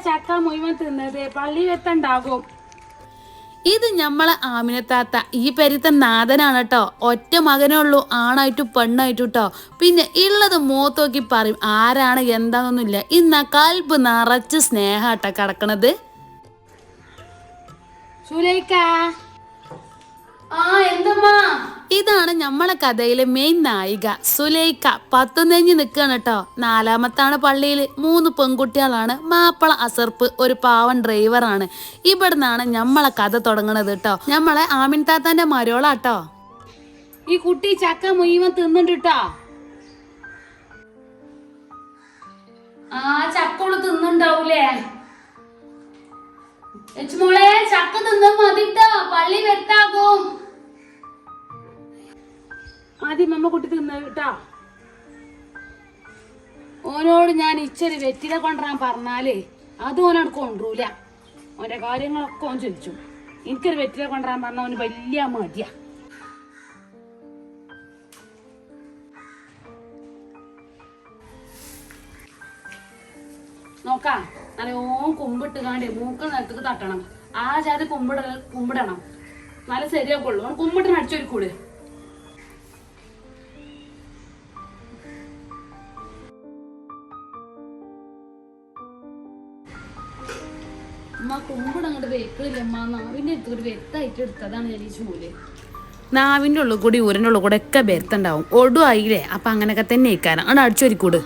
ചക്ക മുഴുവൻ തിന്നത് പള്ളി വെത്തണ്ടാകും. ഇത് ഞമ്മളെ ആമിനത്താത്ത ഈ പെരുത്ത നാഥനാണ് കേട്ടോ. ഒറ്റ മകനേ ഉള്ളൂ, ആണായിട്ടും പെണ്ണായിട്ടും കേട്ടോ. പിന്നെ ഉള്ളത് മോത്ത് നോക്കി പറയും, ആരാണ് എന്താണെന്നൊന്നുമില്ല. ഇന്നാ കൽബ് നിറച്ച് സ്നേഹാട്ടോ കിടക്കണത്. ഇതാണ് നമ്മളെ കഥയിലെ മെയിൻ നായിക സുലൈഖ. 10 നെഞ്ഞ് നിൽക്കുകയാണ് കേട്ടോ. 4-മത്താണ് പള്ളിയിൽ. 3 പെൺകുട്ടികളാണ്. മാപ്പിള അസർപ്പ് ഒരു പാവൻ ഡ്രൈവറാണ്. ഇവിടുന്നാണ് നമ്മളെ കഥ തുടങ്ങണത് കേട്ടോ. നമ്മളെ ആമിൻ താത്താന്റെ മരോളാട്ടോ. ഈ കുട്ടി ചക്ക മുഴുവൻ തിന്നുണ്ട് കേട്ടോ. ചക്കോള് തിന്നുണ്ടാവൂലേ? മോളെ ചക്ക തിന്നാ മതിട്ടോ, പള്ളി വെത്താകും. ആദ്യം അമ്മ കുട്ടി തിന്ന കേട്ടോ. ഓനോട് ഞാൻ ഇച്ചിരി വെറ്റില കൊണ്ടുവരാൻ പറഞ്ഞാലേ അത് ഓനോട് കൊണ്ടുവരൂല. ഓന്റെ കാര്യങ്ങളൊക്കെ ഓൻ ചോദിച്ചു. എനിക്കൊരു വെറ്റില കൊണ്ടുവരാൻ പറഞ്ഞ ഓന് വലിയ മടിയാ. നോക്കാം, നല്ലോണം കുമ്പിട്ട് കാണ്ടേ മൂക്ക നിലത്തേക്ക് തട്ടണം. ആ ജാതി കുമ്പിടണം, നല്ല ശരിയാക്കുള്ളൂ. കുമ്പിട്ട് അടിച്ചൊരുക്കൂട്. അമ്മ കുമ്പിടങ്ങോട്ട് വെക്കില്ല. അമ്മ നാവിന്റെ അടുത്തൊരു വെത്തായിട്ട് എടുത്തതാണ് ഞാൻ ഈ ചൂല്. നാവിൻ്റെ ഉള്ളിൽ കൂടി ഊരിൻ്റെ ഉള്ളിൽ കൂടെ ഒക്കെ ബെർത്തുണ്ടാവും. ഒടുവായില്ലേ? അപ്പം അങ്ങനെയൊക്കെ തന്നെ ഇരിക്കാനും അവിടെ അടിച്ചൊരുക്കൂട്.